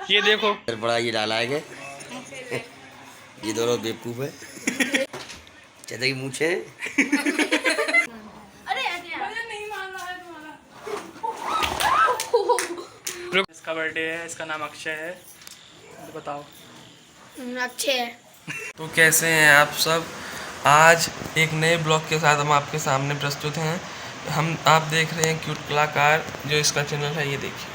ये देखो फिर बड़ा ये नालायक है। ये दोनों बेवकूफ है। चाचा की मूछे इसका बर्थडे है, इसका नाम अक्षय है। तो बताओ। अच्छे है। तो कैसे हैं आप सब। आज एक नए ब्लॉग के साथ हम आपके सामने प्रस्तुत हैं। आप देख रहे हैं क्यूट कलाकार, जो इसका चैनल है। ये देखिए,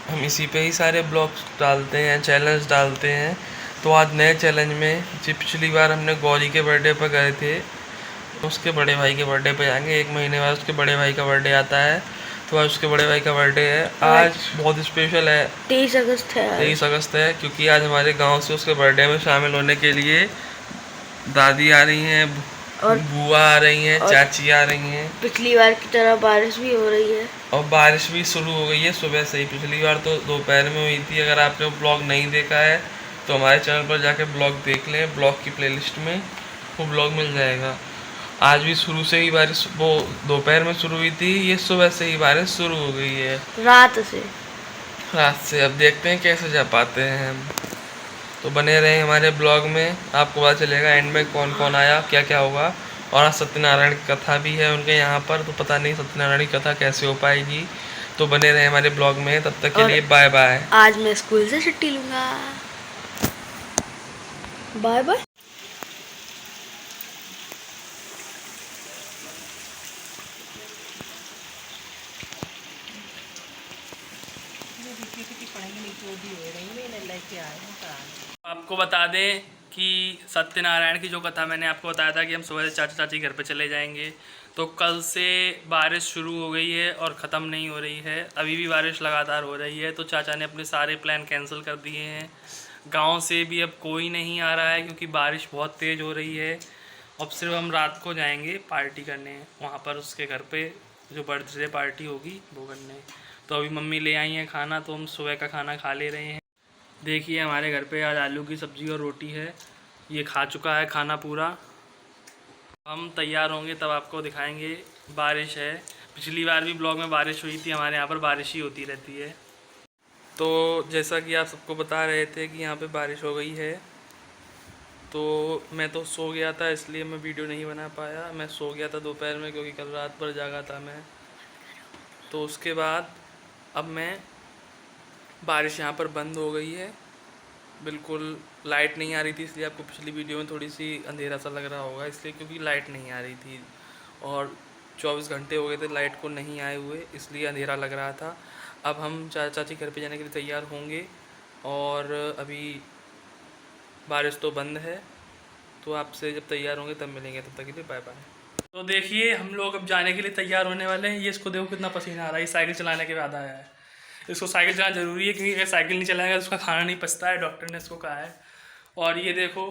हम इसी पे ही सारे ब्लॉग्स डालते हैं, चैलेंज डालते हैं। तो आज नए चैलेंज में, जो पिछली बार हमने गौरी के बर्थडे पर गए थे, उसके बड़े भाई के बर्थडे पे जाएंगे। एक महीने बाद उसके बड़े भाई का बर्थडे आता है, तो आज उसके बड़े भाई का बर्थडे है। आज बहुत स्पेशल है, 23 अगस्त है। 23 अगस्त है, क्योंकि आज हमारे गांव से उसके बर्थडे में शामिल होने के लिए दादी आ रही हैं, और बुआ आ रही हैं, चाची आ रही हैं। पिछली बार की तरह बारिश भी हो रही है, और बारिश भी शुरू हो गई है सुबह से ही। पिछली बार तो दोपहर में हुई थी। अगर आपने वो ब्लॉग नहीं देखा है तो हमारे चैनल पर जाके ब्लॉग देख लें। ब्लॉग की प्लेलिस्ट में वो ब्लॉग मिल जाएगा। आज भी शुरू से ही बारिश, वो दोपहर में शुरू हुई थी, ये सुबह से ही बारिश शुरू हो गई है, रात से। अब देखते हैं कैसे जा पाते हैं हम। तो बने रहे हमारे ब्लॉग में, आपको पता चलेगा एंड में कौन कौन आया, क्या क्या होगा। और आज सत्यनारायण की कथा भी है उनके यहाँ पर, तो पता नहीं सत्यनारायण की कथा कैसे हो पाएगी। तो बने रहे हमारे ब्लॉग में, तब तक के लिए बाय बाय। आज मैं स्कूल से छुट्टी लूँगा। Bye bye. आपको बता दें कि सत्यनारायण की जो कथा मैंने आपको बताया था कि हम सुबह से चाचा चाची घर पे चले जाएंगे, तो कल से बारिश शुरू हो गई है और ख़त्म नहीं हो रही है। अभी भी बारिश लगातार हो रही है, तो चाचा ने अपने सारे प्लान कैंसिल कर दिए हैं। गांव से भी अब कोई नहीं आ रहा है क्योंकि बारिश बहुत तेज़ हो रही है। अब सिर्फ हम रात को जाएंगे पार्टी करने वहाँ पर, उसके घर पे जो बर्थडे पार्टी होगी वो करने। तो अभी मम्मी ले आई हैं खाना, तो हम सुबह का खाना खा ले रहे हैं। देखिए हमारे घर पे आज आलू की सब्ज़ी और रोटी है। ये खा चुका है खाना पूरा। हम तैयार होंगे तब आपको दिखाएंगे। बारिश है, पिछली बार भी ब्लॉग में बारिश हुई थी। हमारे यहाँ पर बारिश ही होती रहती है। तो जैसा कि आप सबको बता रहे थे कि यहाँ पे बारिश हो गई है, तो मैं तो सो गया था, इसलिए मैं वीडियो नहीं बना पाया। मैं सो गया था दोपहर में, क्योंकि कल रात भर जागा था मैं। तो उसके बाद अब बारिश यहाँ पर बंद हो गई है बिल्कुल। लाइट नहीं आ रही थी, इसलिए आपको पिछली वीडियो में थोड़ी सी अंधेरा सा लग रहा होगा, इसलिए क्योंकि लाइट नहीं आ रही थी। और 24 घंटे हो गए थे लाइट को नहीं आए हुए, इसलिए अंधेरा लग रहा था। अब हम चाचा चाची घर पे जाने के लिए तैयार होंगे, और अभी बारिश तो बंद है। तो आपसे जब तैयार होंगे तब मिलेंगे, तब तक के लिए बाय बाय। तो देखिए हम लोग अब जाने के लिए तैयार होने वाले हैं। ये इसको देखो कितना पसीना आ रहा है, ये साइकिल चलाने के बाद आया है। इसको साइकिल चलाना ज़रूरी है, क्योंकि अगर साइकिल नहीं चलाएगा तो उसका खाना नहीं पचता है, डॉक्टर ने इसको कहा है। और ये देखो,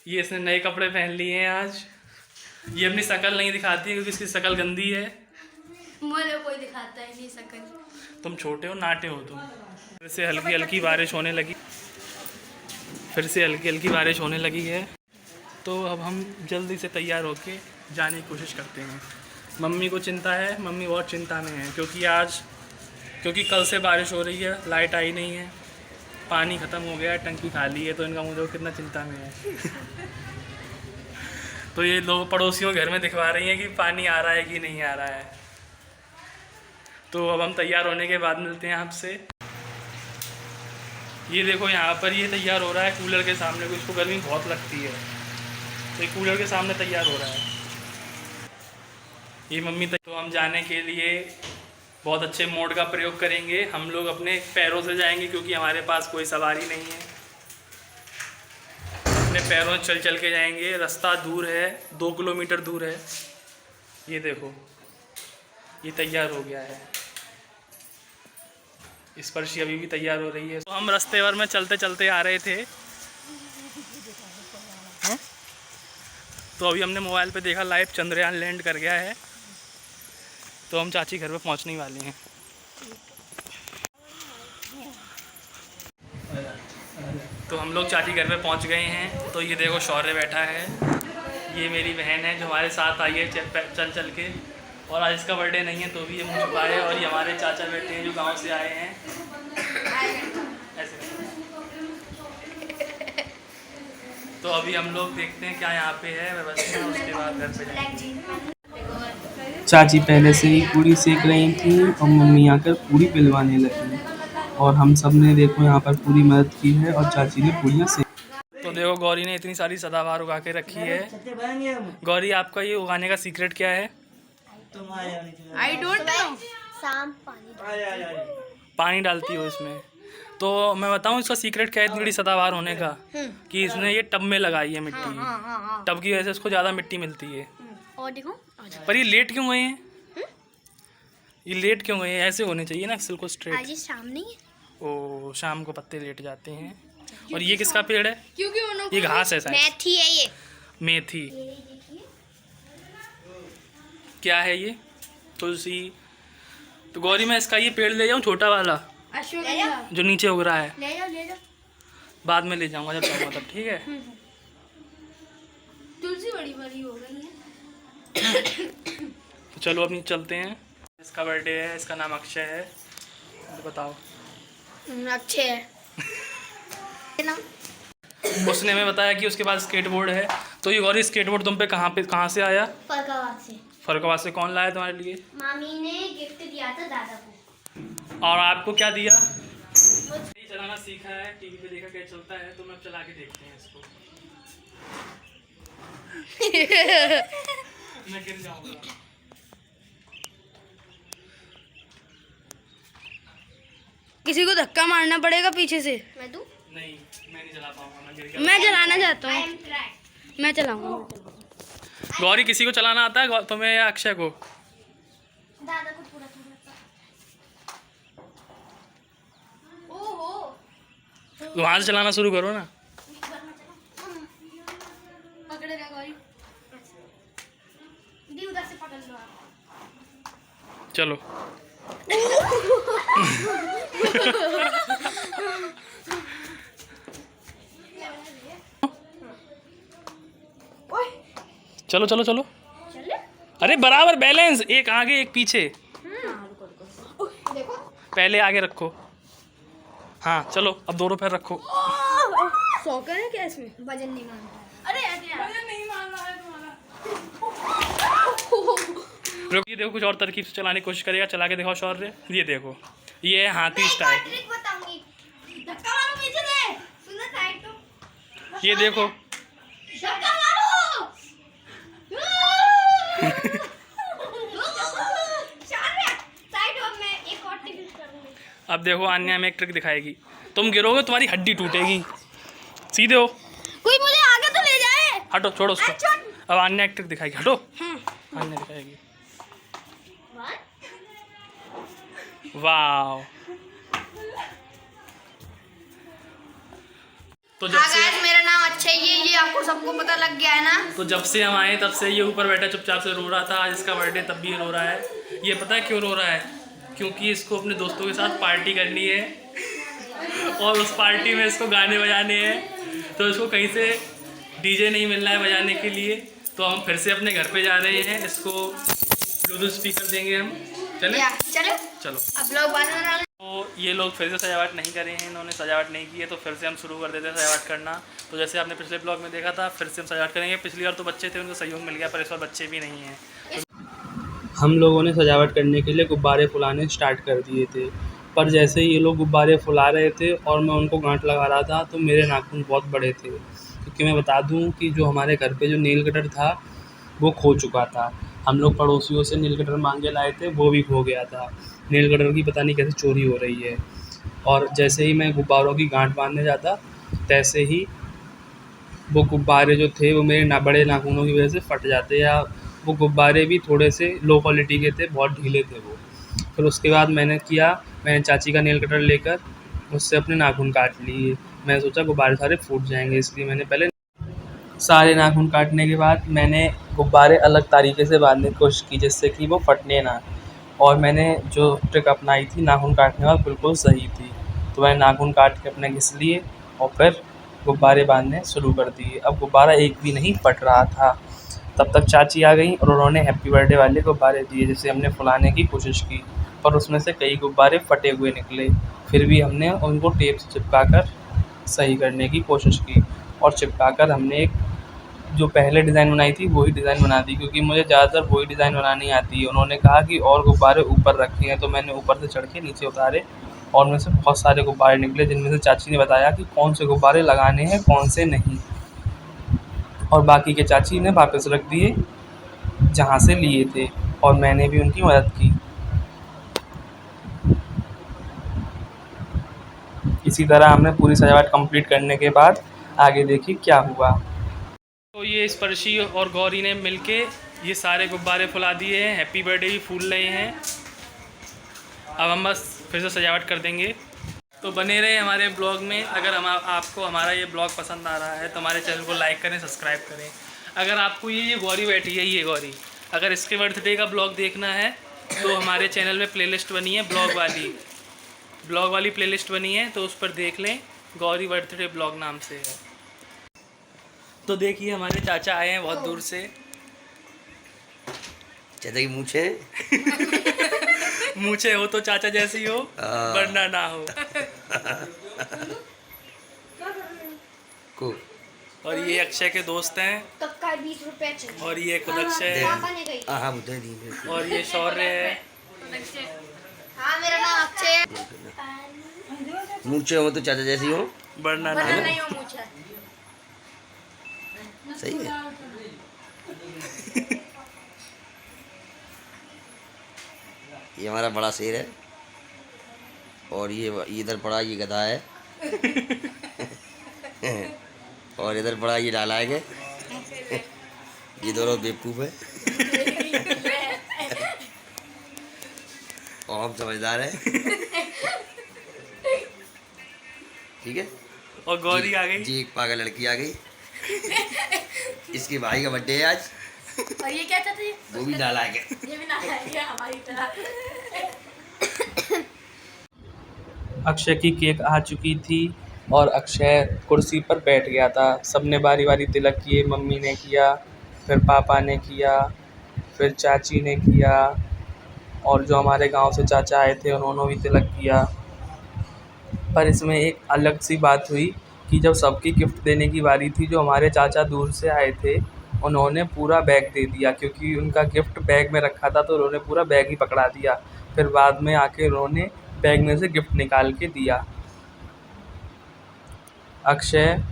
ये इसने नए कपड़े पहन लिए हैं आज। ये अपनी शक्ल नहीं दिखाती क्योंकि इसकी शक्ल गंदी है। मुझे कोई दिखाता है नहीं शक्ल। तुम छोटे हो, नाटे हो तुम। फिर से हल्की हल्की बारिश होने लगी, फिर से हल्की हल्की बारिश होने लगी है। तो अब हम जल्दी से तैयार होके जाने की कोशिश करते हैं। मम्मी को चिंता है, मम्मी बहुत चिंता में है, क्योंकि कल से बारिश हो रही है, लाइट आई नहीं है, पानी ख़त्म हो गया है, टंकी खाली है। तो इनका मुझे कितना चिंता में है। तो ये लोग पड़ोसियों घर में दिखवा रही हैं कि पानी आ रहा है कि नहीं आ रहा है। तो अब हम तैयार होने के बाद मिलते हैं आपसे। ये देखो यहाँ पर ये तैयार हो रहा है कूलर के सामने, को इसको गर्मी बहुत लगती है, तो ये कूलर के सामने तैयार हो रहा है। ये मम्मी तो हम जाने के लिए बहुत अच्छे मोड का प्रयोग करेंगे। हम लोग अपने पैरों से जाएंगे, क्योंकि हमारे पास कोई सवारी नहीं है। अपने पैरों से चल चल के जाएंगे। रास्ता दूर है, 2 किलोमीटर दूर है। ये देखो, ये तैयार हो गया है। स्पर्शी अभी भी तैयार हो रही है। तो हम रास्ते भर में चलते चलते आ रहे थे। तो अभी हमने मोबाइल पे देखा लाइव चंद्रयान लैंड कर गया है, तो हम चाची घर पे पहुंचने वाले हैं। तो हम लोग चाची घर पे पहुंच गए हैं। तो ये देखो शौर्य बैठा है, ये मेरी बहन है जो हमारे साथ आई है चल चल के। और आज इसका बर्थडे नहीं है तो भी ये मुझ पाए। और ये हमारे चाचा बैठे हैं जो गांव से आए हैं। ऐसे। तो अभी हम लोग देखते हैं क्या यहाँ पे है व्यवस्था, उसके बाद घर पे जाएंगे। चाची पहले से ही पूरी सेक रही थी और मम्मी आकर पूरी पिलवाने लगी और हम सब ने देखो यहाँ पर पूरी मदद की है और चाची ने पूरियाँ सेक। तो देखो गौरी ने इतनी सारी सदाबहार उगा के रखी है। गौरी आपका ये उगाने का सीक्रेट क्या है? I don't know. पानी डालती हो इसमें। तो मैं बताऊं इसका सीक्रेट क्या है इतनी बड़ी सदाबहार होने का, कि इसने ये टब में लगाई है मिट्टी। टब की वजह से इसको ज़्यादा मिट्टी मिलती है। और देखो पर ये लेट क्यों गए हैं? ये लेट क्यों गए हैं? ऐसे होने चाहिए ना बिल्कुल स्ट्रेट। आज शाम नहीं है। ओ शाम को पत्ते लेट जाते हैं। और ये किसका पेड़ है? क्योंकि ये घास है शायद। मेथी है ये। मेथी। क्या है ये? तुलसी। तो गौरी मैं इसका ये पेड़ ले जाऊँ छोटा वाला जो नीचे उग रहा है? ले जाओ। बाद में ले जाऊंगा जब जाऊंगा तब, ठीक है? तुलसी बड़ी बड़ी हो गई है। तो चलो अपनी चलते हैं। इसका बर्थडे है, इसका नाम अक्षय है। तो बताओ। अच्छे है ना। उसने हमें बताया कि उसके पास स्केटबोर्ड है। तो ये गौरी स्केटबोर्ड तुम पे कहाँ से आया? फरकाबाद से। फरकाबाद से कौन लाया तुम्हारे लिए? मामी ने गिफ्ट दिया था दादा को। और आपको क्या दिया? चलाना सीखा है, टीवी पे देखा कैसे चलता है, तो मैं अब चला के देखते हैं इसको। मैं गिर जाऊंगा। किसी को धक्का मारना पड़ेगा पीछे से। मैं दूं? नहीं, मैं नहीं चला पाऊंगा, मैं गिर गया। मैं चलाना चाहता हूँ। मैं चलाऊंगा। गौरी किसी को चलाना आता है तुम्हें या अक्षय को? दादा को पूरा ओहो। तो वहां से चलाना शुरू करो ना। पकड़ेगा गौरी। दी उधर से पकड़ लो आप। चलो। चलो चलो चलो। अरे बराबर बैलेंस, एक आगे एक पीछे। पहले आगे रखो। हाँ चलो अब दोनों पैर रखो। सॉकर है क्या इसमें? वजन नहीं मानता। अरे वजन नहीं मानना है तुम्हारा। रुकिए, देखो कुछ और तरकीब से चलाने की कोशिश करेगा। चला के दिखाओ शौर्य। ये देखो, ये है हाथी स्टाइल। बताऊंगी। धक्का मारो पीछे से। सुनो साइड तो। ये देखो। धक्का मारो। साइड और मैं एक और टिक करूंगी। अब देखो अन्या में एक ट्रिक दिखाएगी। तुम गिरोगे तुम्हारी हड्डी टूटेगी। सीधे हो। कोई मुझे आगे तो ले जाए। हटो, छोड़ो उसको। अब अन्या एक ट्रिक दिखाएगी। हटो। अन्या दिखाएगी। वाह। तो जब से मेरा नाम अक्षय ये आपको सबको पता लग गया है ना। तो जब से हम आए तब से ये ऊपर बैठा चुपचाप से रो रहा था। आज इसका बर्थडे तब भी रो रहा है। ये पता है क्यों रो रहा है? क्योंकि इसको अपने दोस्तों के साथ पार्टी करनी है और उस पार्टी में इसको गाने बजाने हैं। तो इसको कहीं से डीजे नहीं मिल रहा है बजाने के लिए, तो हम फिर से अपने घर पे जा रहे हैं। इसको ब्लूटूथ स्पीकर देंगे हम। चले चलो। अब लोग बना। तो ये लोग फिर से सजावट नहीं करे हैं, इन्होंने सजावट नहीं की है, तो फिर से हम शुरू कर देते हैं सजावट करना। तो जैसे आपने पिछले ब्लॉग में देखा था, फिर से हम सजावट करेंगे। पिछली बार तो बच्चे थे, उनको सहयोग मिल गया, पर इस बार बच्चे भी नहीं हैं। हम लोगों ने सजावट करने के लिए गुब्बारे फुलाने स्टार्ट कर दिए थे, पर जैसे ही ये लोग गुब्बारे फुला रहे थे और मैं उनको गांठ लगा रहा था, तो मेरे नाखून बहुत बड़े थे। क्योंकि मैं बता दूं कि जो हमारे घर पे जो नेल कटर था वो खो चुका था। हम लोग पड़ोसियों से नेल कटर मांगे लाए थे, वो भी खो गया था। नेल कटर की पता नहीं कैसे चोरी हो रही है। और जैसे ही मैं गुब्बारों की गांठ बांधने जाता, तैसे ही वो गुब्बारे जो थे वो मेरे बड़े नाखूनों की वजह से फट जाते, या वो गुब्बारे भी थोड़े से लो क्वालिटी के थे, बहुत ढीले थे वो। फिर उसके बाद मैंने चाची का नेल कटर लेकर उससे अपने नाखून काट लिए। मैंने सोचा गुब्बारे सारे फूट जाएंगे, इसलिए मैंने पहले सारे नाखून काटने के बाद मैंने गुब्बारे अलग तरीके से बांधने की कोशिश की, जिससे कि वो फटने ना। और मैंने जो ट्रिक अपनाई थी नाखून काटने वाली, बिल्कुल सही थी। तो मैंने नाखून काट के अपने घिस लिए और फिर गुब्बारे बांधने शुरू कर दिए। अब गुब्बारा एक भी नहीं फट रहा था। तब तक चाची आ गई और उन्होंने हैप्पी बर्थडे वाले गुब्बारे दिए, जिसे हमने फुलाने की कोशिश की, पर उसमें से कई गुब्बारे फटे हुए निकले। फिर भी हमने उनको टेप से चिपका कर सही करने की कोशिश की और चिपका कर हमने एक जो पहले डिज़ाइन बनाई थी वही डिज़ाइन बना दी, क्योंकि मुझे ज़्यादातर वही डिज़ाइन बनानी आती है। उन्होंने कहा कि और गुब्बारे ऊपर रखे हैं, तो मैंने ऊपर से चढ़ के नीचे उतारे और उनमें से बहुत सारे गुब्बारे निकले, जिनमें से चाची ने बताया कि कौन से गुब्बारे लगाने हैं कौन से नहीं, और बाकी के चाची ने वापस रख दिए जहाँ से लिए थे और मैंने भी उनकी मदद की। इसी तरह हमने पूरी सजावट कंप्लीट करने के बाद आगे देखिए क्या हुआ। तो ये स्पर्शी और गौरी ने मिलके ये सारे गुब्बारे फुला दिए हैं, हैप्पी बर्थडे भी फूल रहे हैं। अब हम बस फिर से सजावट कर देंगे। तो बने रहे हमारे ब्लॉग में। अगर आपको हमारा ये ब्लॉग पसंद आ रहा है तो हमारे चैनल को लाइक करें, सब्सक्राइब करें। अगर आपको ये गौरी बैठी है, ये गौरी, अगर इसके बर्थडे का ब्लॉग देखना है तो हमारे चैनल में प्लेलिस्ट बनी है, ब्लॉग वाली प्लेलिस्ट बनी है, तो उस पर देख लें, गौरी बर्थडे ब्लॉग नाम से है। तो देखिए हमारे चाचा आए हैं बहुत दूर से। चाचा की मूछे मूछे हो तो चाचा जैसी हो, वरना ना हो। को और ये अक्षय के दोस्त हैं, तत्काल 20 रुपए चाहिए। और ये खुद अक्षय है, पापा ने कही। हाँ मुझे दी। और ये शौर्य है। हाँ मेरा नाम अक्षय है। मूछे हो तो चाचा जैसी हो, वरना ना हो। नहीं हो मुझे। सही है। ये हमारा बड़ा शेर है और ये इधर पड़ा ये गधा है और इधर पड़ा ये नालायक है। ये दोनों बेवकूफ है और हम समझदार हैं। ठीक है। और गौरी आ गई जी, एक पागल लड़की आ गई। इसके भाई का बर्थडे है आज। और ये क्या चाहते हैं? वो भी नालायक है। ये भी नालायक है हमारी तरह। अक्षय की केक आ चुकी थी और अक्षय कुर्सी पर बैठ गया था। सबने बारी बारी तिलक किए, मम्मी ने किया, फिर पापा ने किया, फिर चाची ने किया, और जो हमारे गांव से चाचा आए थे उन्होंने भी तिलक किया। पर इसमें एक अलग सी बात हुई कि जब सबकी गिफ्ट देने की बारी थी, जो हमारे चाचा दूर से आए थे उन्होंने पूरा बैग दे दिया, क्योंकि उनका गिफ्ट बैग में रखा था तो उन्होंने पूरा बैग ही पकड़ा दिया। फिर बाद में आके उन्होंने बैग में से गिफ्ट निकाल के दिया। अक्षय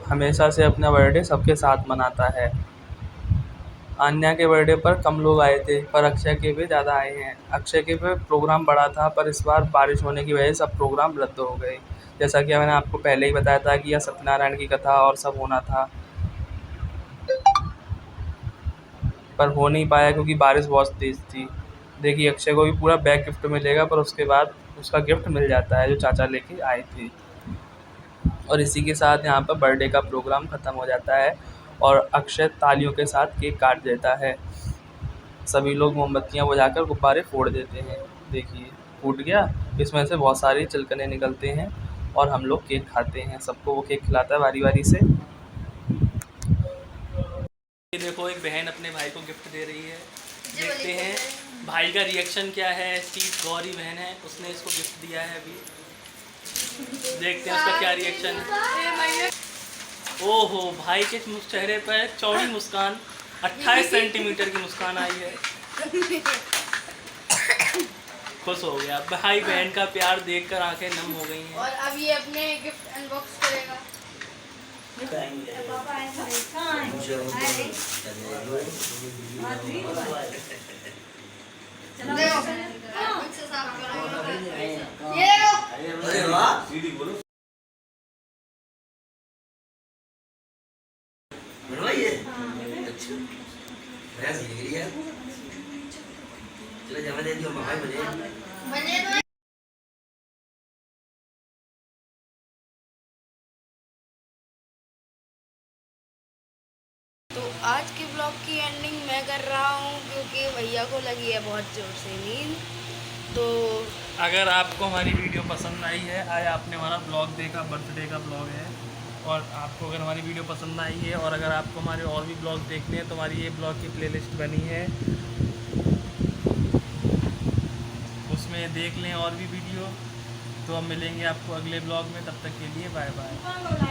हमेशा से अपना बर्थडे सबके साथ मनाता है। आन्या के बर्थडे पर कम लोग आए थे, पर अक्षय के पे ज़्यादा आए हैं। अक्षय के पे प्रोग्राम बड़ा था, पर इस बार बारिश होने की वजह से सब प्रोग्राम रद्द हो गए। जैसा कि मैंने आपको पहले ही बताया था कि यह सत्यनारायण की कथा और सब होना था, पर हो नहीं पाया क्योंकि बारिश बहुत तेज़ थी। देखिए अक्षय को भी पूरा बैग गिफ्ट मिलेगा, पर उसके बाद उसका गिफ्ट मिल जाता है जो चाचा लेके आए थे। और इसी के साथ यहाँ पर बर्थडे का प्रोग्राम ख़त्म हो जाता है और अक्षय तालियों के साथ केक काट देता है। सभी लोग मोमबत्तियाँ बुझाकर गुब्बारे फोड़ देते हैं। देखिए फूट गया, इसमें से बहुत सारी चिलकने निकलते हैं और हम लोग केक खाते हैं। सबको वो केक खिलाता है बारी बारी से। ये देखो एक बहन अपने भाई को गिफ्ट दे रही है, देखते हैं भाई का रिएक्शन क्या है। स्टीव गौरी बहन है, उसने इसको गिफ्ट दिया है अभी, देखते हैं उसका क्या रिएक्शन है। ओहो, भाई के चेहरे पर चौड़ी मुस्कान, 28 सेंटीमीटर की मुस्कान आई है। खुश हो गया भाई, बहन का प्यार देखकर आंखें नम हो गई हैं। और अब ये अपने गिफ्ट अनबॉक्स करेगा। अरे वाह, बनवाइए। अच्छा, मैं सीख लिया। चलो जमा दे दियो, भाई बने तो आज के ब्लॉग की एंडिंग मैं कर रहा हूँ क्योंकि भैया को लगी है बहुत जोर से नींद। तो अगर आपको हमारी वीडियो पसंद आई है, आज आपने हमारा ब्लॉग देखा, बर्थडे का ब्लॉग है, और आपको अगर हमारी वीडियो पसंद आई है और अगर आपको हमारे और भी ब्लॉग देखने हैं तो हमारी ये ब्लॉग की प्लेलिस्ट बनी है, उसमें देख लें और भी वीडियो। तो हम मिलेंगे आपको अगले ब्लॉग में, तब तक के लिए बाय बाय।